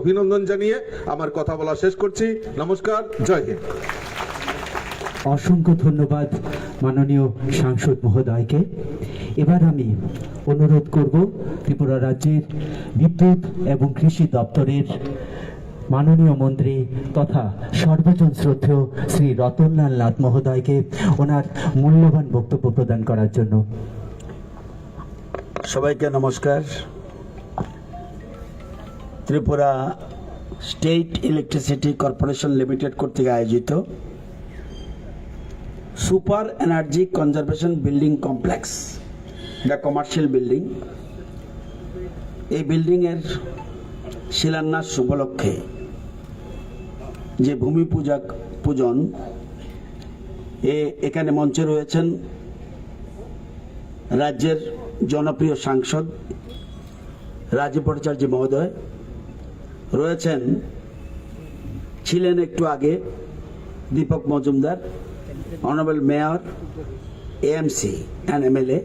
অভিনন্দন জানিয়ে আমার কথা বলা শেষ করছি। নমস্কার, জয় হিন্দ। অসংখ্য ধন্যবাদ মাননীয় সাংসদ মহোদয়কে। এবার আমি অনুরোধ করব ত্রিপুরা রাজ্যের বিদ্যুৎ এবং কৃষি দপ্তরের মাননীয় মন্ত্রী তথা সর্বজন শ্রদ্ধেয় শ্রী রতনলাল নাথ মহোদয়কে ওনার মূল্যবান বক্তব্য প্রদান করার জন্য। সবাইকে নমস্কার। Tripura state electricity corporation limited কর্তৃক আয়োজিত super energy conservation building complex, এটা কমার্শিয়াল বিল্ডিং। এই বিল্ডিংয়ের শিলান্যাস উপলক্ষে যে ভূমি পূজন এখানে মঞ্চে রয়েছেন রাজ্যের জনপ্রিয় সাংসদ রাজীব ভট্টাচার্য মহোদয়, ছিলেন একটু আগে Deepak Majumdar, honourable mayor, AMC and MLA.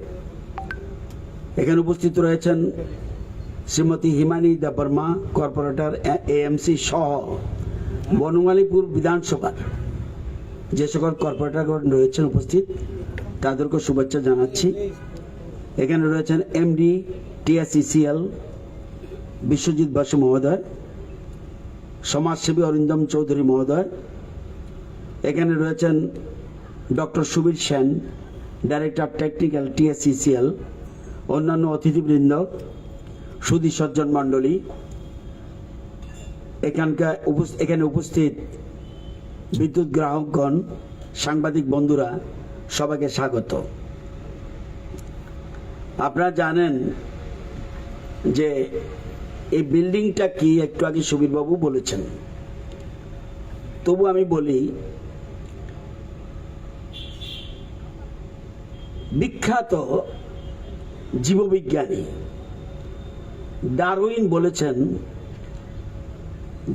এখানে উপস্থিত রয়েছেন শ্রীমতী হিমানী দেববর্মা, কর্পোরেটর এএমসি সহ বনমালীপুর বিধানসভার যে সকল কর্পোরেটর রয়েছেন উপস্থিত, তাদেরকে শুভেচ্ছা জানাচ্ছি। এখানে রয়েছেন এমডি টিএসইসিএল বিশ্বজিৎ বসু মহোদয়, সমাজসেবী অরিন্দম চৌধুরী মহোদয়। এখানে রয়েছেন doctor Subir Sen, director technical TSECL, অন্যান্য অতিথিবৃন্দ, সুধী সজ্জন মণ্ডলী, এখানে উপস্থিত বিদ্যুৎ গ্রাহকগণ, সাংবাদিক বন্ধুরা, সবাইকে স্বাগত। আপনারা জানেন যে এই বিল্ডিংটা কি, একটু আগে সুবীরবাবু বলেছেন, তবু আমি বলি, বিখ্যাত জীববিজ্ঞানী ডারউইন বলেছেন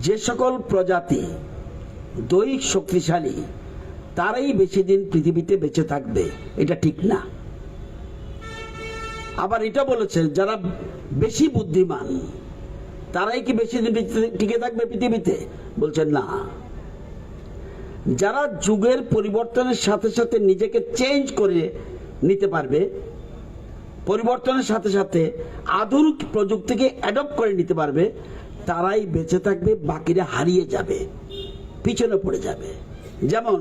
যে সকল প্রজাতি দৈহিক শক্তিশালী তারাই বেশি দিন পৃথিবীতে বেঁচে থাকবে, এটা ঠিক না। আবার এটা বলেছেন যারা বেশি বুদ্ধিমান তারাই কি বেশি দিন টিকে থাকবে পৃথিবীতে, বলছেন না। যারা যুগের পরিবর্তনের সাথে সাথে নিজেকে চেঞ্জ করে নিতে পারবে, পরিবর্তনের সাথে সাথে আধুনিক প্রযুক্তিকে অ্যাডপ্ট করে নিতে পারবে, তারাই বেঁচে থাকবে, বাকিরা হারিয়ে যাবে, পিছনে পড়ে যাবে। যেমন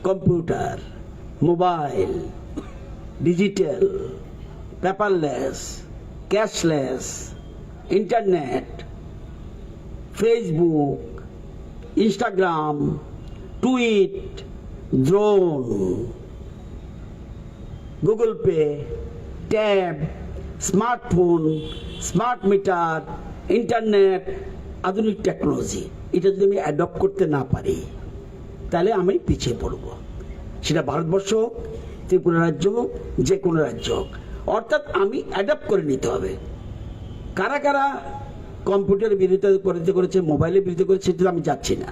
computer, mobile, digital, paperless, cashless, internet, Facebook, Instagram, tweet, drone, Google pay, tab, smartphone, smart meter, internet, আধুনিক টেকনোলজি, এটা যদি আমি অ্যাডপ্ট করতে না পারি তাহলে আমি পিছিয়ে পড়ব। সেটা ভারতবর্ষ হোক, ত্রিপুরা রাজ্য হোক, যে কোনো রাজ্য হোক, অর্থাৎ আমি অ্যাডপ্ট করে নিতে হবে। কারা কারা কম্পিউটারের বিরোধিতা করেছে, মোবাইলের বিরোধিতা করেছে, সেটা আমি যাচ্ছি না।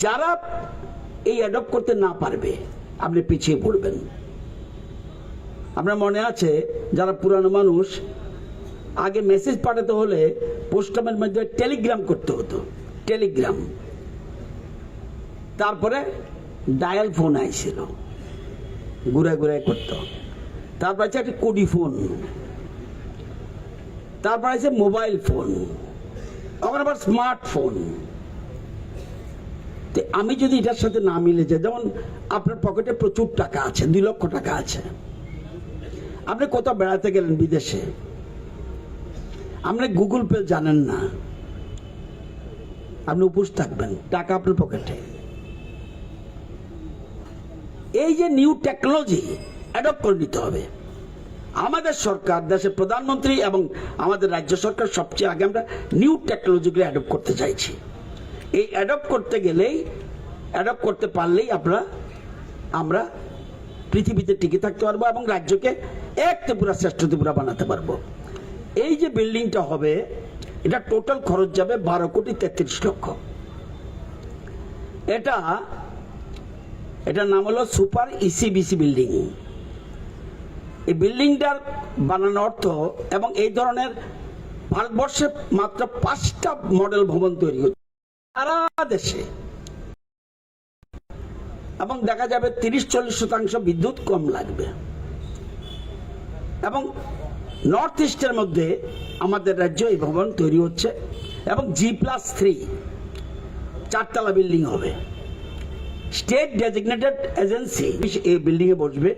যারা এই অ্যাডপ্ট করতে না পারবে আপনি পিছিয়ে পড়বেন। আপনার মনে আছে, যারা পুরানো মানুষ, আগে মেসেজ পাঠাতে হলে পোস্টম্যানের মধ্যে টেলিগ্রাম করতে হতো, টেলিগ্রাম। তারপরে ডায়াল ফোন আইছিল, ঘুরে ঘুরে করতো। তারপর আছে একটা কোডি ফোন, তারপর আছে মোবাইল ফোন, এখন আবার স্মার্টফোন। আমি যদি এটার সাথে না মিলে যাই, যেমন আপনার পকেটে প্রচুর টাকা আছে, 2 লক্ষ টাকা আছে, আপনি কোথাও বেড়াতে গেলেন বিদেশে, আপনি গুগল পে জানেন না, আপনি উপোস থাকবেন, টাকা আপনার পকেটে। এই যে নিউ টেকনোলজি অ্যাডপ্ট করে নিতে হবে। আমাদের সরকার, দেশের প্রধানমন্ত্রী এবং আমাদের রাজ্য সরকার সবচেয়ে আগে আমরা নিউ টেকনোলজিগুলো অ্যাডপ্ট করতে চাইছি। এই অ্যাডপ্ট করতে গেলেই, অ্যাডপ্ট করতে পারলেই আমরা পৃথিবীতে টিকে থাকতে পারবো এবং রাজ্যকে এক ত্রিপুরা শ্রেষ্ঠ ত্রিপুরা বানাতে পারবো। এই যে বিল্ডিংটা হবে, এটা টোটাল খরচ যাবে 12,33,00,000। এটার নাম হলো সুপার ইসিবিসি বিল্ডিং। এই বিল্ডিংটার বানানোর অর্থ এবং এই ধরনের ভারতবর্ষে মাত্র 5টা মডেল ভবন তৈরি হচ্ছে সারা দেশে, এবং দেখা যাবে 30-40% বিদ্যুৎ কম লাগবে। এবং নর্থ ইস্টের মধ্যে আমাদের রাজ্যে এই ভবন তৈরি হচ্ছে, এবং G+3 4তলা বিল্ডিং হবে। স্টেট ডেজিগনেটেড এজেন্সি এই বিল্ডিং এ বসবে।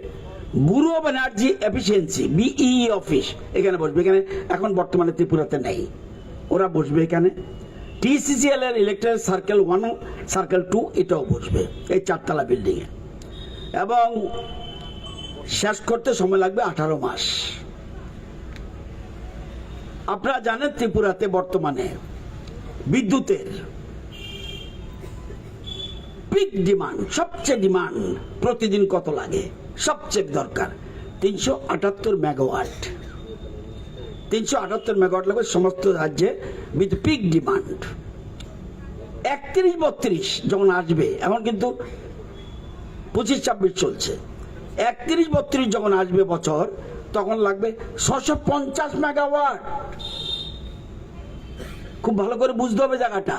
Bureau of energy efficiency BEE office এখানে বসবে। এখানে এখন বর্তমানে ত্রিপুরাতে নেই, ওরা বসবে এখানে। TCCL এর ইলেকট্রিক সার্কেল 1 সার্কেল 2 এটাও বসবে এই 4তলা বিল্ডিং এ, এবং শেষ করতে সময় লাগবে 18 মাস। আপনারা জানেন ত্রিপুরাতে বর্তমানে বিদ্যুতের পিক ডিমান্ড, সবচেয়ে ডিমান্ড প্রতিদিন কত লাগে, সবচেয়ে দরকার 378 মেগাওয়াট। 378 মেগাওয়াট লাগবে সমস্ত রাজ্যে বিদ্যুৎ পিক ডিমান্ড। 31-32 যখন আসবে, এখন কিন্তু 25-26 চলছে, 31-32 যখন আসবে বছর, তখন লাগবে 650 মেগাওয়াট। খুব ভালো করে বুঝতে হবে জায়গাটা,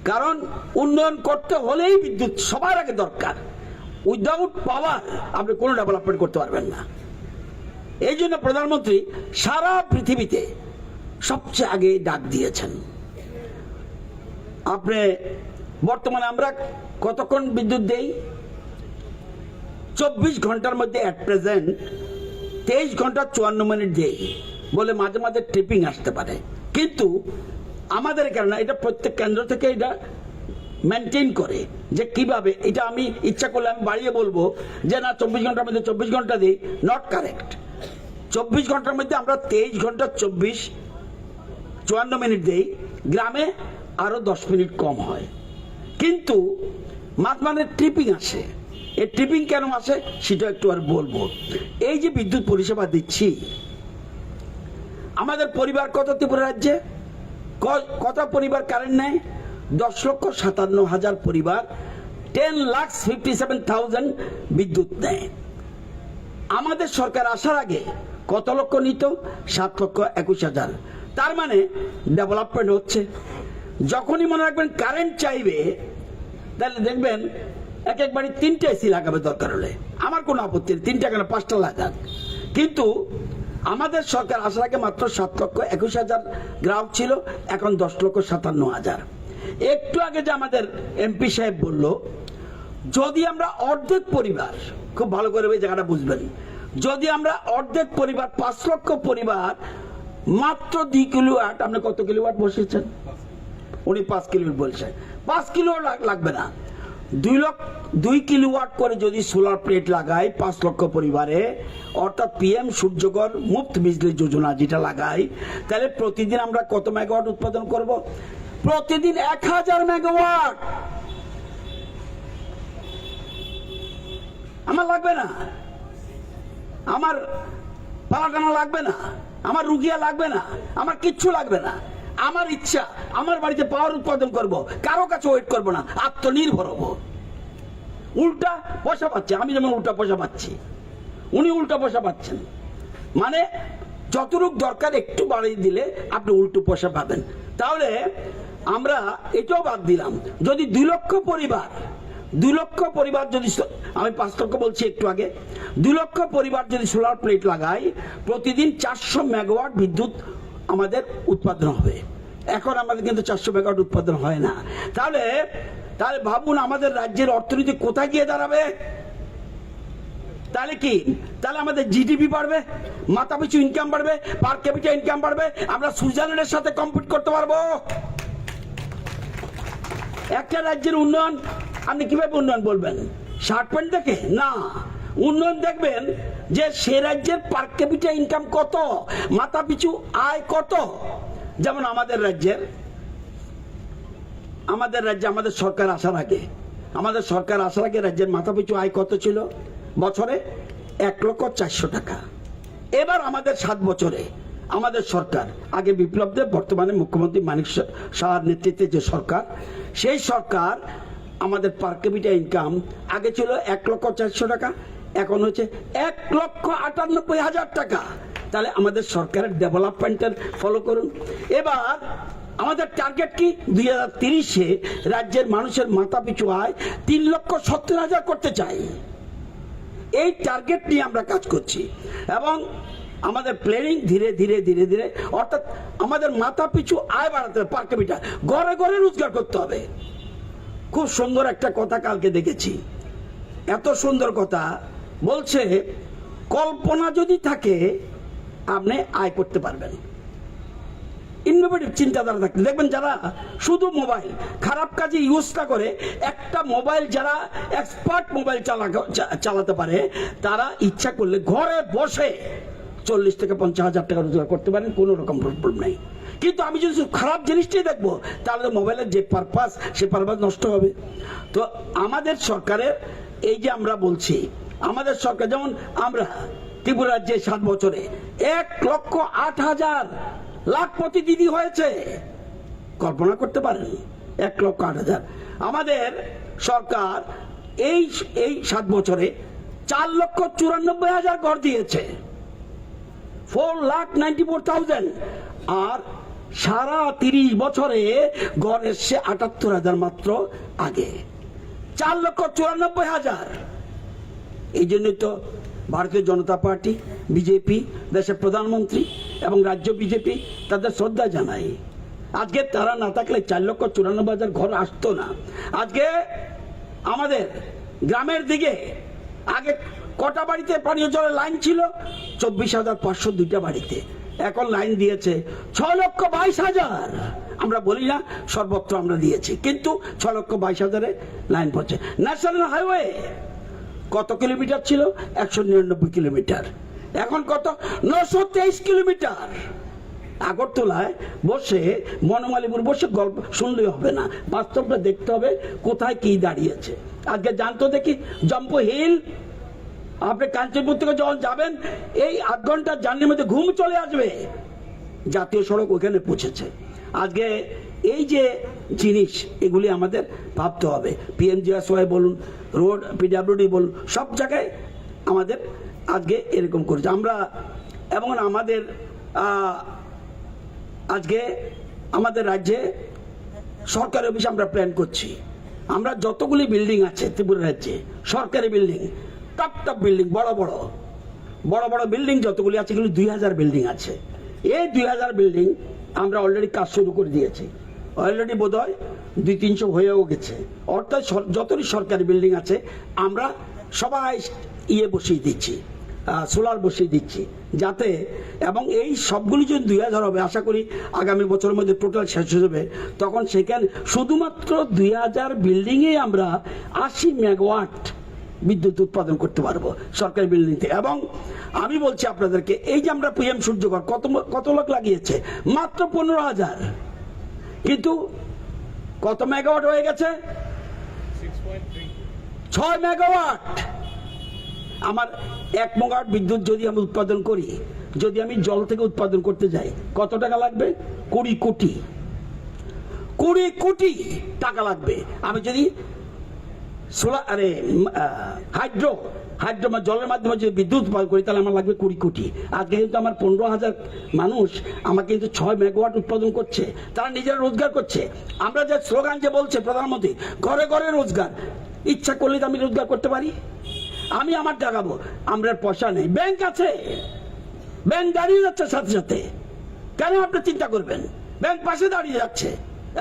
কারণ উন্নয়ন করতে হলেই বিদ্যুৎ সবার আগে দরকার। উইদাউট পাওয়ার আপনি কোনো ডেভেলপমেন্ট করতে পারবেন না। এই জন্য প্রধানমন্ত্রী সারা পৃথিবীতে সবচেয়ে আগে ডাক দিয়েছেন। আপনি বর্তমানে আমরা কতক্ষণ বিদ্যুৎ দেই? 24 ঘন্টার মধ্যে এট প্রেজেন্ট 23 ঘন্টা 54 মিনিট দেই, বলে মাঝে মাঝে ট্রিপিং আসতে পারে, কিন্তু আমাদের কেন না, এটা প্রত্যেক কেন্দ্র থেকে এটা মেনটেন করে যে কিভাবে। এটা আমি ইচ্ছা করলে আমি বাড়িয়ে বলবো যে না 24 ঘন্টার মধ্যে 24 ঘন্টা দিই, নট কারেক্ট। 24 ঘন্টার মধ্যে আমরা 23 ঘন্টা 54 মিনিট দেই, গ্রামে আরো 10 মিনিট কম হয়, কিন্তু মাঝখানে ট্রিপিং আসে। এই ট্রিপিং কেন আসে সেটা একটু আর বলবো। এই যে বিদ্যুৎ পরিষেবা দিচ্ছি, আমাদের পরিবার কত ত্রিপুরা রাজ্যে, কত পরিবার কারেন্ট নেয়? 10,57,000 পরিবার, 10,57,000 বিদ্যুৎ নেয়। আমাদের সরকার আসার আগে কত লক্ষ নিত? 7,21,000। তার মানে ডেভেলপমেন্ট হচ্ছে। যখনই মনে রাখবেন কারেন্ট চাইবে, তাহলে দেখবেন এক এক বাড়ি 3টে এসি লাগাবে দরকার হলে, আমার কোনো আপত্তি নেই, 3টা কেন 5টা লাগাক। কিন্তু আমাদের সরকার আসার আগে মাত্র 7,21,000 গ্রাহক ছিল, এখন 10,57,000। একটু আগে যে আমাদের MP সাহেব বলল, যদি আমরা অর্ধেক পরিবার, খুব ভালো করে ওই জায়গাটা বুঝবেন, যদি আমরা অর্ধেক পরিবার 5 লক্ষ পরিবার মাত্র 2 কিলোওয়াট, আপনি কত কিলোওয়াট বসেছেন? উনি 5 কিলোওয়াট বলছেন, 5 কিলোওয়াট লাগবে না, 2 কিলোওয়াট করে যদি সোলার প্লেট লাগাই 5 লক্ষ পরিবারে, অর্থাৎ PM সূর্যঘর মুফত বিজলি যোজনা যেটা লাগাই, তাহলে প্রতিদিন আমরা কত মেগাওয়াট উৎপাদন করব? প্রতিদিন 1000 মেগাওয়াট। আমার লাগবে না, আমার পালাটানো লাগবে না, আমার রুগিয়া লাগবে না, আমার কিচ্ছু লাগবে না। আমার ইচ্ছা আমার বাড়িতে পাওয়ার উৎপাদন করব, কারো কাছে ওয়েট করব না, আত্মনির্ভর হব। উল্টা পয়সা পাচ্ছে, আমি যেমন উল্টা পয়সা পাচ্ছি, উনি উল্টা পয়সা পাচ্ছেন। মানে যতটুক দরকার একটু বাড়িয়ে দিলে আপনি উল্টো পয়সা পাবেন। তাহলে আমরা এটাও বাদ দিলাম, যদি 2 লক্ষ পরিবার যদি, আমি 5 লক্ষ বলছি একটু আগে, 2 লক্ষ পরিবার যদি সোলার প্লেট লাগাই, প্রতিদিন 400 মেগাওয়াট বিদ্যুৎ আমাদের উৎপাদন হবে। এখন আমাদের কিন্তু 400 মেগাওয়াট উৎপাদন হয় না। তাহলে ভাবুন আমাদের রাজ্যের অর্থনীতি কোথায় গিয়ে দাঁড়াবে? তাহলে কি, তাহলে আমাদের GDP বাড়বে, মাথাপিছু ইনকাম বাড়বে, পার ক্যাপিটা ইনকাম বাড়বে, আমরা সুইজারল্যান্ডের সাথে কম্পিট করতে পারবো। একটা রাজ্যের উন্নয়ন আপনি কিভাবে উন্নয়ন বলবেন? শার্ট প্যান্ট দেখে না, উন্নয়ন দেখবেন যে সে রাজ্যের পার ক্যাপিটা ইনকাম কত, মাথা পিছু আয় কত। যেমন আমাদের রাজ্যে আমাদের সরকার আসার আগে রাজ্যের মাথা পিছু আয় কত ছিল? বছরে 1,04,000 টাকা। এবার আমাদের 7 বছরে আমাদের সরকার, আগে বিপ্লব দেব, বর্তমানে মুখ্যমন্ত্রী মানিক সাহার নেতৃত্বে যে সরকার, সেই সরকার আমাদের পার ক্যাপিটা ইনকাম আগে ছিল 1,04,000 টাকা, এখন হচ্ছে 1,98,000 টাকা। তাহলে আমাদের সরকারের ডেভেলপমেন্টের ফলো করুন। এবার আমাদের টার্গেট কি, 2030-এ রাজ্যের মানুষের মাথা পিছু আয় 3,70,000 করতে চাই। এই টার্গেট নিয়ে আমরা কাজ করছি এবং আমাদের প্ল্যানিং ধীরে ধীরে ধীরে ধীরে, অর্থাৎ আমাদের মাথা পিছু আয় বাড়াতে হবে, পার ক্যাপিটা, ঘরে ঘরে রোজগার করতে হবে। খুব সুন্দর একটা কথা কালকে দেখেছি, এত সুন্দর কথা বলছে, কল্পনা যদি থাকে আপনি আয় করতে পারবেন। ইনোভেটিভ চিন্তাধারা থাকলে দেখবেন যারা শুধু মোবাইল খারাপ কাজে ইউজ না করে, একটা মোবাইল যারা এক্সপার্ট মোবাইল চালাতে পারে, তারা ইচ্ছা করলে ঘরে বসে 40 থেকে 50,000 টাকা রোজগার করতে পারেন, কোনো রকম প্রবলেম নেই। কিন্তু আমি যদি খারাপ জিনিসটাই দেখবো, তাহলে মোবাইলের যে পারপাস, সে পারপাস নষ্ট হবে। তো আমাদের সরকারের এই যে আমরা বলছি, আমাদের সরকার যেমন আমরা ত্রিপুরা রাজ্যে 7 বছরে 1,08,000 লাখপতি দিদি হয়েছে, কল্পনা করতে পারেন? 1,08,000। আমাদের সরকার এই 7 বছরে 4,94,000 ঘর দিয়েছে, 4,94,000। আর সারা 30 বছরে ঘর এসছে 78,000 মাত্র আগে, 4,94,000। এই জন্যই তো ভারতীয় জনতা পার্টি, বিজেপি, দেশের প্রধানমন্ত্রী এবং রাজ্য বিজেপি তাদের শ্রদ্ধা জানাই। আজকে তারা না থাকলে 4,94,000 ঘর আসতো না। আজকে আমাদের গ্রামের দিকে আগে কটা বাড়িতে পানীয় জলের লাইন ছিল? 24,502টা বাড়িতে। এখন লাইন দিয়েছে 6,22,000। আমরা বলি না সর্বত্র আমরা দিয়েছি, কিন্তু 6,22,000-এ লাইন পড়ছে। ন্যাশনাল হাইওয়ে কত কিলোমিটার ছিল? 199 কিলোমিটার। এখন কত? 923 কিলোমিটার। আগরতলায় বসে, বনমালীপুর বসে গল্প শুনলেই হবে না, বাস্তবটা দেখতে হবে কোথায় কি দাঁড়িয়েছে। আজকে জানতো দেখি জম্পো হিল, আপনি কাঞ্চনপুর থেকে যখন যাবেন, এই 8 ঘন্টার জার্নির মধ্যে ঘুম চলে আসবে। জাতীয় সড়ক ওখানে পৌঁছেছে। আজকে এই যে জিনিস, এগুলি আমাদের ভাবতে হবে। PMGSY বলুন, রোড PWD বলুন, সব জায়গায় আমাদের আজকে এরকম করেছে আমরা। এবং আমাদের আজকে আমাদের রাজ্যে সরকারি অফিস আমরা প্ল্যান করছি। আমরা যতগুলি বিল্ডিং আছে ত্রিপুরা রাজ্যে, সরকারি বিল্ডিং, টপ টপ বিল্ডিং, বড় বড় বিল্ডিং যতগুলি আছে, এগুলি 2,000 বিল্ডিং আছে। এই 2,000 বিল্ডিং আমরা অলরেডি কাজ শুরু করে দিয়েছি। অলরেডি বোধ হয় 200-300 হয়েও গেছে। অর্থাৎ যতই সরকারি বিল্ডিং আছে আমরা সবাই বসিয়ে দিচ্ছি, সোলার বসিয়ে দিচ্ছি, যাতে, এবং এই সবগুলি যদি 2,000 হবে, আশা করি আগামী বছরের মধ্যে টোটাল শেষ হয়ে যাবে। তখন সেখানে শুধুমাত্র 2,000 বিল্ডিংয়ে আমরা 80 মেগাওয়াট বিদ্যুৎ উৎপাদন করতে পারবো সরকারি বিল্ডিং থেকে। এবং আমি বলছি আপনাদেরকে, এই যে আমরা PM সূর্যঘর কত লোক লাগিয়েছে? মাত্র 15,000। কিন্তু কত মেগাওয়াট হয়ে গেছে? 6 মেগাওয়াট। আমার 1 মেগাওয়াট বিদ্যুৎ যদি আমি উৎপাদন করি, যদি আমি জল থেকে উৎপাদন করতে যাই, কত টাকা লাগবে? 20 কোটি টাকা লাগবে। আমি যদি হাইড্রো জলের মাধ্যমে যদি বিদ্যুৎ উৎপাদন করি, তাহলে আমার লাগবে 20 কোটি। আজকে কিন্তু আমার 15,000 মানুষ আমাকে কিন্তু 6 মেগাওয়াট উৎপাদন করছে, তারা নিজেরা রোজগার করছে। আমরা যে স্লোগান যে বলছে প্রধানমন্ত্রী, ঘরে ঘরে রোজগার, ইচ্ছা করলে তো আমি রোজগার করতে পারি। আমি আমার জাগাবো, আমরা পয়সা নেই, ব্যাংক আছে, ব্যাংক দাঁড়িয়ে যাচ্ছে সাথে সাথে। কেন আপনি চিন্তা করবেন? ব্যাংক পাশে দাঁড়িয়ে যাচ্ছে।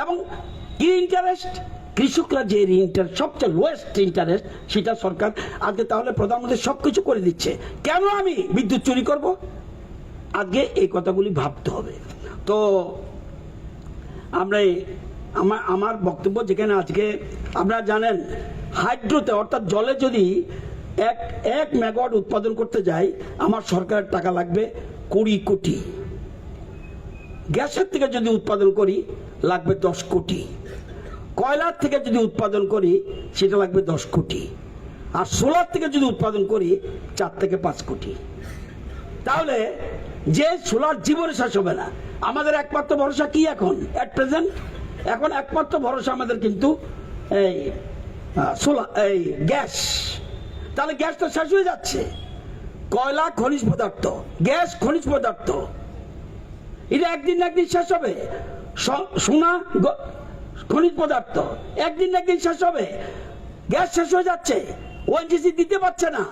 এবং কি ইন্টারেস্ট? কৃষকরা যে ইন্টারেস্ট, সবচেয়ে লোয়েস্ট ইন্টারেস্ট, সেটা সরকার আজকে, তাহলে প্রধানমন্ত্রী সবকিছু করে দিচ্ছে, কেন আমি বিদ্যুৎ চুরি করব? আজকে এই কথাগুলি ভাবতে হবে। তো আমরা আমার বক্তব্য, যেখানে আজকে আপনারা জানেন হাইড্রোতে, অর্থাৎ জলে যদি 1 মেগাওয়াট উৎপাদন করতে যাই, আমার সরকারের টাকা লাগবে 20 কোটি। গ্যাসের থেকে যদি উৎপাদন করি লাগবে 10 কোটি। কয়লার থেকে যদি উৎপাদন করি সেটা লাগবে 10 কোটি। আর সোলার থেকে যদি উৎপাদন করি 4 থেকে 5 কোটি। তাহলে যে সোলার জীবনে শেষ হবে না। আমাদের একমাত্র ভরসা কি এখন এট প্রেজেন্ট? এখন একমাত্র ভরসা আমাদের কিন্তু এই গ্যাস। তাহলে গ্যাস তো শেষ হয়ে যাচ্ছে। কয়লা খনিজ পদার্থ, গ্যাস খনিজ পদার্থ, এটা একদিন না একদিন শেষ হবে। সোনা খনিজ পদার্থ একদিন না একদিন শেষ হবে। গ্যাস শেষ হয়ে যাচ্ছে, ওএনজিসি দিতে পারছে না,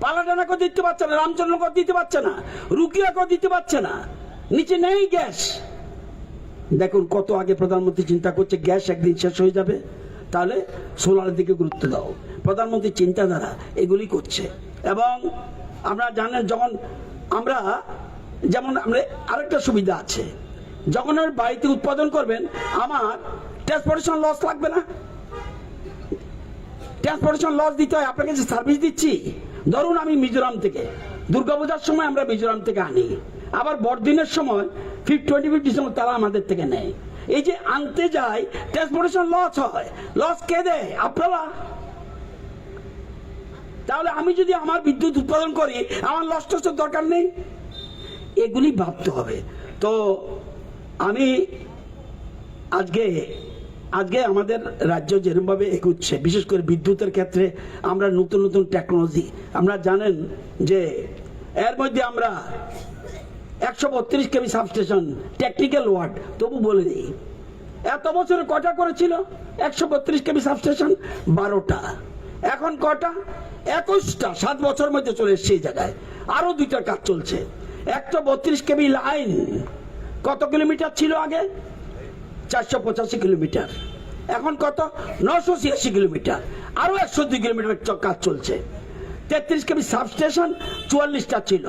পালাডানাকে দিতে পারছে না, রামচন্দ্রকে দিতে পারছে না, রুকিয়াকে দিতে পারছে না, নিচে নেই গ্যাস। দেখুন কত আগে প্রধানমন্ত্রী চিন্তা করছে গ্যাস একদিন শেষ হয়ে যাবে, তাহলে সোলারের দিকে গুরুত্ব দাও। প্রধানমন্ত্রী চিন্তাধারা এগুলি করছে। এবং আমরা জানেন যখন আমরা যেমন আমরা আরেকটা সুবিধা আছে, যখন আপনি বাড়িতে উৎপাদন করবেন আমার ট্রান্সপোর্টেশন লস লাগবে না। ট্রান্সপোর্টেশন লস দিতে হয়, আপনাকে যে সার্ভিস দিচ্ছি, ধরুন আমি মিজোরাম থেকে, দুর্গাপূজার সময় আমরা মিজোরাম থেকে আনি, আবার বড়দিনের সময় 25 ডিসেম্বর তারা আমাদের থেকে নেয়। এই যে আনতে যায় ট্রান্সপোর্টেশন লস হয়, লস কে দেয়? আপনারা। তাহলে আমি যদি আমার বিদ্যুৎ উৎপাদন করি আমার লস টসের দরকার নেই, এগুলি ভাবতে হবে। তো আমি আজকে আমাদের রাজ্য যেরকমভাবে এগুচ্ছে, বিশেষ করে বিদ্যুতের ক্ষেত্রে আমরা নতুন নতুন টেকনোলজি, আমরা জানেন যে এর মধ্যে আমরা 132 কেবি সাবস্টেশন, টেকনিক্যাল ওয়ার্ড, তবু বলে দিই এত বছরে কটা করেছিল? 132 কেবি সাবস্টেশন 12টা, এখন কটা? 21টা। 7 বছর মধ্যে চলে এসছে এই জায়গায়। আরো 2টার কাজ চলছে। 132 কেবি লাইন কত কিলোমিটার ছিল আগে? 485 কিলোমিটার, এখন কত? 986 কিলোমিটার। আরো 102 কিলোমিটার কাজ চলছে। 33 কেবি সাবস্টেশন 44টা ছিল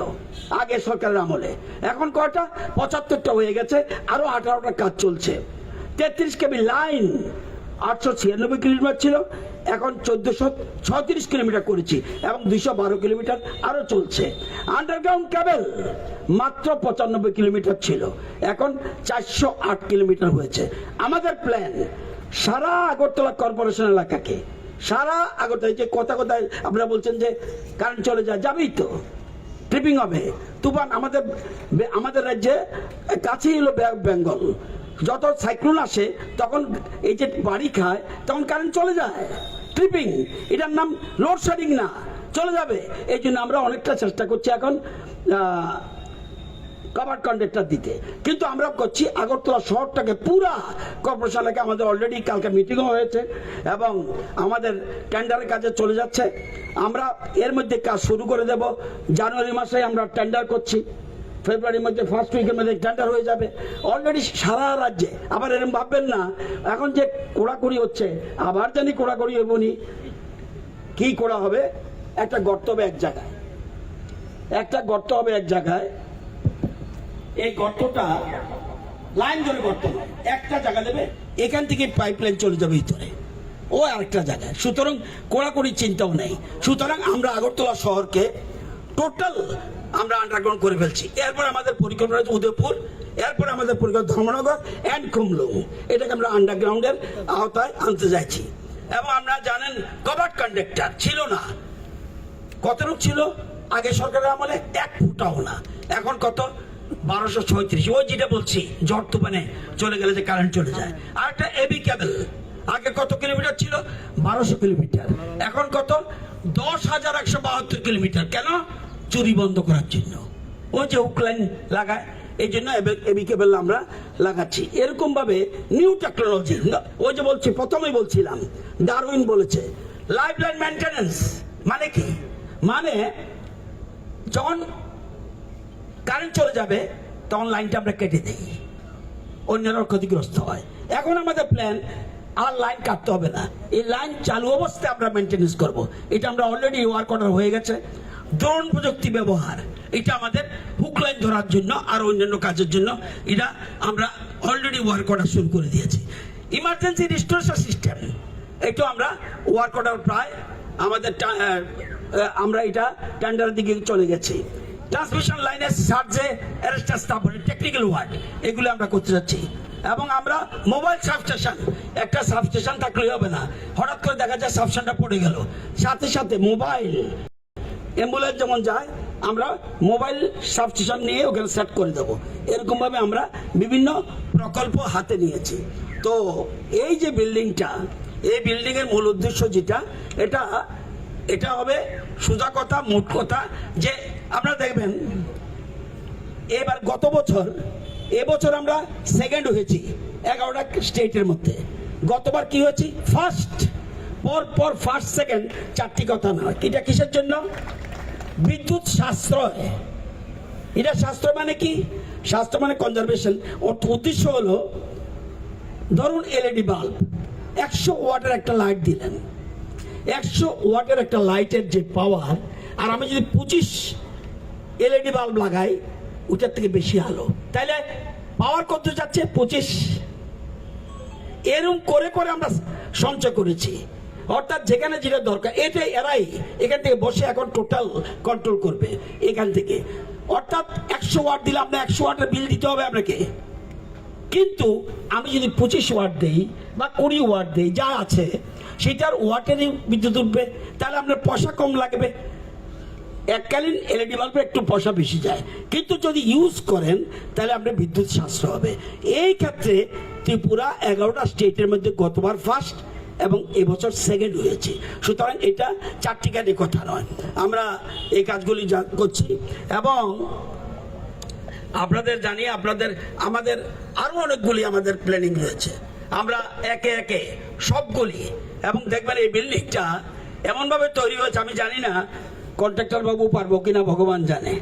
আগে সরকারের আমলে, এখন কয়টা? 75টা হয়ে গেছে, আরো 18টা কাজ চলছে। 33 কেবি লাইন 896 কিলোমিটার ছিল, এখন 1436 কিলোমিটার করেছি, এবং 212 কিলোমিটার আরো চলছে। আন্ডারগ্রাউন্ড কেবল মাত্র 95 কিলোমিটার ছিল, এখন 408 কিলোমিটার হয়েছে। আমাদের প্ল্যান সারা আগরতলা কর্পোরেশন এলাকাকে, সারা আগরতলা, যে কথায় আপনারা বলছেন যে কারেন্ট চলে যায়, যাবেই তো, ট্রিপিং হবে, তুফান। আমাদের রাজ্যে কাছেই হলো বেঙ্গল, যত সাইক্লোন আসে তখন এই যে বাড়ি খায় তখন কারেন্ট চলে যায়, ট্রিপিং। এটার নাম লোডশেডিং না, চলে যাবে। এই জন্য আমরা অনেকটা চেষ্টা করছি এখন কভার কন্ডাক্টর দিতে, কিন্তু আমরা করছি আগরতলা শহরটাকে পুরা কর্পোরেশন এলাকা। আমাদের অলরেডি কালকে মিটিংও হয়েছে এবং আমাদের টেন্ডারের কাজে চলে যাচ্ছে। আমরা এর মধ্যে কাজ শুরু করে দেব। জানুয়ারি মাসে আমরা টেন্ডার করছি, ফেব্রুয়ারির মধ্যে ফার্স্ট উইকের মধ্যে টেন্ডার হয়ে যাবে অলরেডি সারা রাজ্যে। আবার এরকম ভাববেন না এখন যে কোড়াকুড়ি হচ্ছে, আবার জানি কোড়াকুড়ি হবনি। কি করা হবে? একটা গর্ত হবে এক জায়গায়, একটা গর্ত হবে এক জায়গায়। এই গর্তটা লাইন ধরে গর্ত নয়, একটা জায়গা দেবে, এখান থেকে পাইপলাইন চলে যাবে ভিতরে, ও আরেকটা জায়গায়। সুতরাং কোড়াকুড়ির চিন্তাও নেই। সুতরাং আমরা আগরতলা শহরকে টোটাল আমরা আন্ডারগ্রাউন্ড করে ফেলছি। এরপর আমাদের পরিকল্পনা আছে উদয়পুর, এরপর আমাদের পরিকল্পনা ধর্মনগর অ্যান্ড খুমলুং, এটাকে আমরা আন্ডারগ্রাউন্ডের আওতায় আনতে যাচ্ছি। এবং আমরা জানেন কভার্ড কন্ডাক্টর ছিল না, কত লোক ছিল আগে সরকারের আমলে? 1 ফুটাও না। এখন কত? 1236। ওই যেটা বলছি ঝড় তুফানে চলে গেলে যে কারেন্ট চলে যায়। আর একটা এবি কেবল আগে কত কিলোমিটার ছিল? 1200 কিলোমিটার, এখন কত? 10,172 কিলোমিটার। কেন? চুরি বন্ধ করার জন্য, ওই যে হুক লাইন লাগায়, এই জন্য এবি কেবল আমরা লাগাচ্ছি। এরকম ভাবে নিউ টেকনোলজি, ওই যে বলছি প্রথমেই বলছিলাম, ডারউইন বলেছে লাইফ লাইন মেনটেন্যান্স মানে কি? মানে যখন কারেন্ট চলে যাবে তখন লাইনটা আমরা কেটে দিই, অন্যরা ক্ষতিগ্রস্ত হয়। এখন আমাদের প্ল্যান আর লাইন কাটতে হবে না, এই লাইন চালু অবস্থায় আমরা মেনটেন্যান্স করব। এটা আমরা অলরেডি ওয়ার্ক অর্ডার হয়ে গেছে। ড্রোন প্রযুক্তি ব্যবহার, এটা আমাদের হুক লাইন ধরার জন্য আর অন্যান্য কাজের জন্য এটা আমরা অলরেডি ওয়ার্ক অর্ডার শুরু করে দিয়েছি। ইমার্জেন্সি রিস্টোরেশন সিস্টেম, এটা আমরা ওয়ার্ক অর্ডার প্রায় আমাদের আমরা এটা টেন্ডারের দিকে চলে গেছি। ট্রান্সমিশন লাইনের সার্জে অ্যারেস্টার স্থাপন, টেকনিক্যাল ওয়ার্ড, এগুলো আমরা করতে যাচ্ছি। এবং আমরা মোবাইল সাবস্টেশন, একটা সাবস্টেশন থাকলেই হবে না, হঠাৎ করে দেখা যায় সাবস্টেশনটা পড়ে গেল, সাথে সাথে মোবাইল অ্যাম্বুলেন্স যেমন যায় আমরা মোবাইল সাবস্টেশন নিয়ে ওখানে সেট করে দেবো। এরকম ভাবে আমরা বিভিন্ন প্রকল্প হাতে নিয়েছি। তো এই যে বিল্ডিংটা, এই বিল্ডিং এর মূল উদ্দেশ্য যেটা, এটা এটা হবে সোজা কথা, মোট কথা, যে আপনারা দেখবেন এবার গত বছর, এবছর আমরা সেকেন্ড হয়েছি 11টা স্টেটের মধ্যে। গতবার কি হয়েছি? ফার্স্ট। পর ফার্স্ট সেকেন্ড, চারটি কথা নয়। এটা কিসের জন্য? বিদ্যুৎ সাশ্রয়। এটা সাশ্রয় মানে কি? সাশ্রয় মানে কনজারভেশন। ওর উদ্দেশ্য হলো, ধরুন এলইডি বাল্ব, 100 ওয়াটের একটা লাইট দিলেন, 100 ওয়াটের একটা লাইটের যে পাওয়ার, আর আমি যদি 25 এলইডি বাল্ব লাগাই, ওটার থেকে বেশি আলো, তাহলে পাওয়ার কত যাচ্ছে? 25। এরকম করে করে আমরা সঞ্চয় করেছি। অর্থাৎ যেখানে যেটা দরকার, এটাই এরাই এখান থেকে বসে এখন টোটাল কন্ট্রোল করবে এখান থেকে। অর্থাৎ 100 ওয়াট দিলে আপনার 100 ওয়াটের বিল দিতে হবে আপনাকে। কিন্তু আমি যদি 25 ওয়াট দেই বা 20 ওয়াট দেই, যা আছে সেটার ওয়াটেরই বিদ্যুৎ উঠবে, তাহলে আপনার পয়সা কম লাগবে। এককালীন এলইডি বাল্বে একটু পয়সা বেশি যায়, কিন্তু যদি ইউজ করেন তাহলে আপনার বিদ্যুৎ সাশ্রয় হবে। এই ক্ষেত্রে ত্রিপুরা 11টা স্টেটের মধ্যে গতবার ফার্স্ট এবং এবছর সেকেন্ড হয়েছে। সুতরাং এটা চারটিখানি কথা নয়, আমরা এই কাজগুলি করছি। এবং আপনাদের জানি, আমাদের আরো অনেকগুলি আমাদের প্ল্যানিং রয়েছে। আমরা একে একে সবগুলি, এবং দেখবেন এই বিল্ডিংটা এমনভাবে তৈরি হয়েছে, আমি জানি না কন্ট্রাক্টর বাবু পারবো কিনা, ভগবান জানে।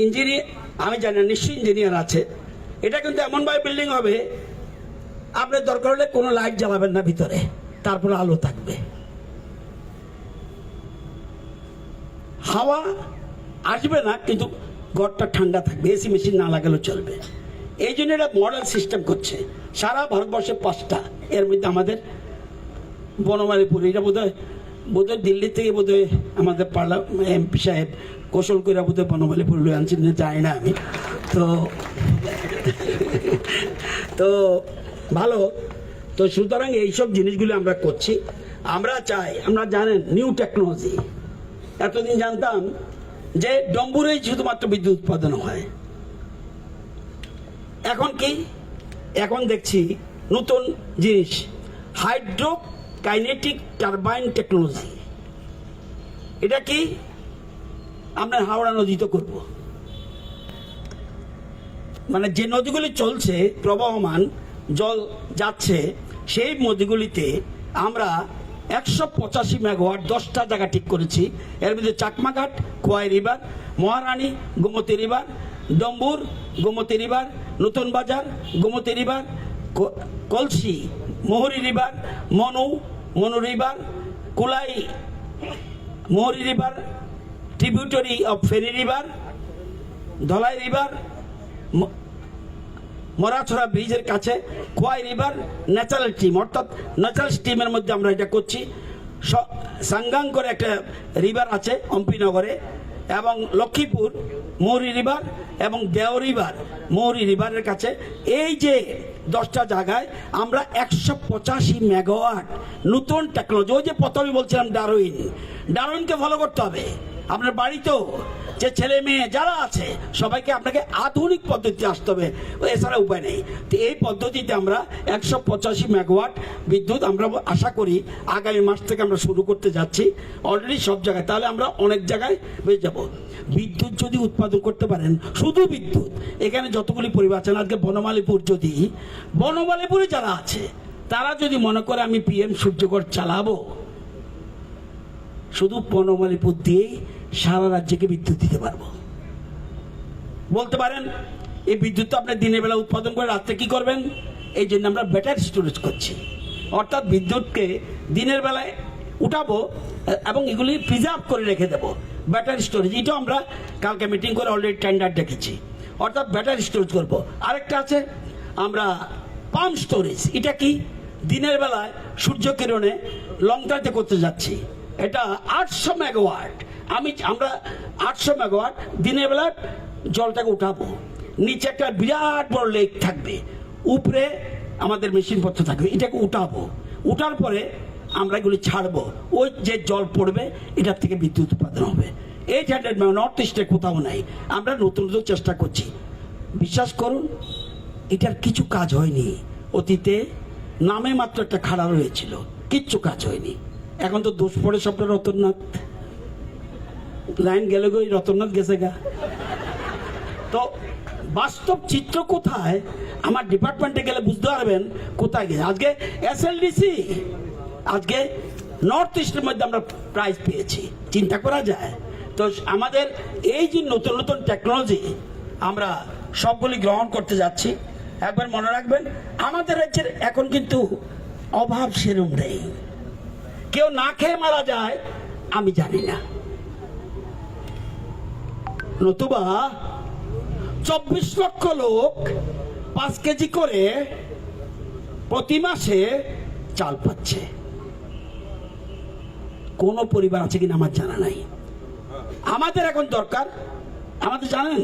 ইঞ্জিনিয়ার আমি জানি না, নিশ্চয়ই ইঞ্জিনিয়ার আছে। এটা কিন্তু এমনভাবে বিল্ডিং হবে, আপনার দরকার হলে কোনো লাইট জ্বালাবেন না ভিতরে, তারপরে আলো থাকবে, হাওয়া আসবে না, কিন্তু ঘরটা ঠান্ডা থাকবে, এসি মেশিন না লাগালেও চলবে। এই জন্য এটা মডেল সিস্টেম করছে। সারা ভারতবর্ষে 5টা, এর মধ্যে আমাদের বনমালীপুর, এটা বোধহয় দিল্লি থেকে বোধহয় আমাদের এমপি সাহেব কৌশল করে বোধহয় বনমালীপুর লয়ে আনছেন, জানি না আমি। তো ভালো। তো সুতরাং এইসব জিনিসগুলো আমরা করছি। আমরা চাই, আমরা জানেন নিউ টেকনোলজি, এতদিন জানতাম যে ডম্বুরেই শুধুমাত্র বিদ্যুৎ উৎপাদন হয়। এখন কি? এখন দেখছি নতুন জিনিস, হাইড্রো কাইনেটিক টারবাইন টেকনোলজি। এটা কি? আমরা হাওড়া নদীতে করব, মানে যে নদীগুলি চলছে, প্রবাহমান জল যাচ্ছে, সেই নদীগুলিতে আমরা 185 মেগাওয়াট 10টা জায়গা ঠিক করেছি। এর মধ্যে Chakmaghat, Khowai river, Maharani, Gomati river, Dumbur, Gomati river, Natun Bazar, Gomati river, Kalsi, Muhuri river, Manu river, Kulai, Muhuri river, tributary of Feni river, Dhalai river, Marachhara ব্রিজের কাছে, খোয়াই রিভার, ন্যাচারাল স্ট্রিম, অর্থাৎ ন্যাচারাল স্ট্রিমের মধ্যে আমরা এটা করছি। সাঙ্গাং করে একটা রিভার আছে অম্পিনগরে, এবং লক্ষ্মীপুর মৌরি রিভার এবং দেও রিভার মৌরি রিভারের কাছে। এই যে 10টা জায়গায় আমরা 185 মেগাওয়াট নতুন টেকনোলজি, ওই যে প্রথমে বলছিলাম ডারউইনকে ফলো করতে হবে। আপনার বাড়িতেও যে ছেলে মেয়ে যারা আছে, সবাইকে আপনাকে আধুনিক পদ্ধতিতে আসতে হবে, এছাড়া উপায় নেই। তো এই পদ্ধতিতে আমরা 185 মেগাওয়াট বিদ্যুৎ আমরা আশা করি আগামী মাস থেকে আমরা শুরু করতে যাচ্ছি, অলরেডি সব জায়গায়। তাহলে আমরা অনেক জায়গায় পেয়ে যাব। বিদ্যুৎ যদি উৎপাদন করতে পারেন, শুধু বিদ্যুৎ, এখানে যতগুলি পরিবার আছেন, আজকে বনমালীপুরে যারা আছে, তারা যদি মনে করে আমি PM সূর্যগড় চালাবো, শুধু বনমালীপুর দিয়েই সারা রাজ্যকে বিদ্যুৎ দিতে পারবো। বলতে পারেন এই বিদ্যুৎ তো আপনি দিনের বেলা উৎপাদন করে রাত্রে কি করবেন? এই জন্য আমরা ব্যাটারি স্টোরেজ করছি, অর্থাৎ বিদ্যুৎকে দিনের বেলায় উঠাবো এবং এগুলি প্রিজার্ভ করে রেখে দেবো। ব্যাটারি স্টোরেজ, এটাও আমরা কালকে মিটিং করে অলরেডি টেন্ডার দেখেছি, অর্থাৎ ব্যাটারি স্টোরেজ করবো। আরেকটা আছে আমরা পাম্প স্টোরেজ। এটা কি? দিনের বেলায় সূর্য কিরণে লং টাইমে করতে যাচ্ছি, এটা 800 মেগাওয়াট। আমরা 800 মেগাওয়াট দিনের বেলা জলটাকে উঠাবো, নিচে একটা বিরাট বড় লেক থাকবে, উপরে আমাদের মেশিনপত্র থাকবে, এটাকে উঠাবো। উঠার পরে আমরা এগুলি ছাড়বো, ওই যে জল পড়বে এটার থেকে বিদ্যুৎ উৎপাদন হবে। 800 মেগাওয়াট, নর্থ ইস্টে কোথাও নাই। আমরা নতুন নতুন চেষ্টা করছি। বিশ্বাস করুন, এটার কিছু কাজ হয়নি। অতীতে নামে মাত্র একটা খাড়া রয়েছিল, কিচ্ছু কাজ হয়নি। এখন তো দোষ পড়ে সবটা রতননাথ, লাইন গেলে গই রতননাথ গেছে গা। তো বাস্তব চিত্র কোথায় আমার ডিপার্টমেন্টে গেলে বুঝতে পারবেন কোথায় গেছে। আজকে এসএলডিসি, আজকে নর্থ ইস্টের মধ্যে আমরা প্রাইজ পেয়েছি, চিন্তা করা যায়। তো আমাদের এই যে নতুন নতুন টেকনোলজি আমরা সবগুলি গ্রহণ করতে যাচ্ছি। একবার মনে রাখবেন, আমাদের রাজ্যের এখন কিন্তু অভাব সেরম নেই। কেউ না খেয়ে মারা যায় আমি জানি না, নতুবা 24 লক্ষ লোক 5 কেজি করে প্রতি মাসে চাল পাচ্ছে। কোন পরিবার আছে কিনা আমার জানা নাই। আমাদের এখন দরকার, আমাদের জানেন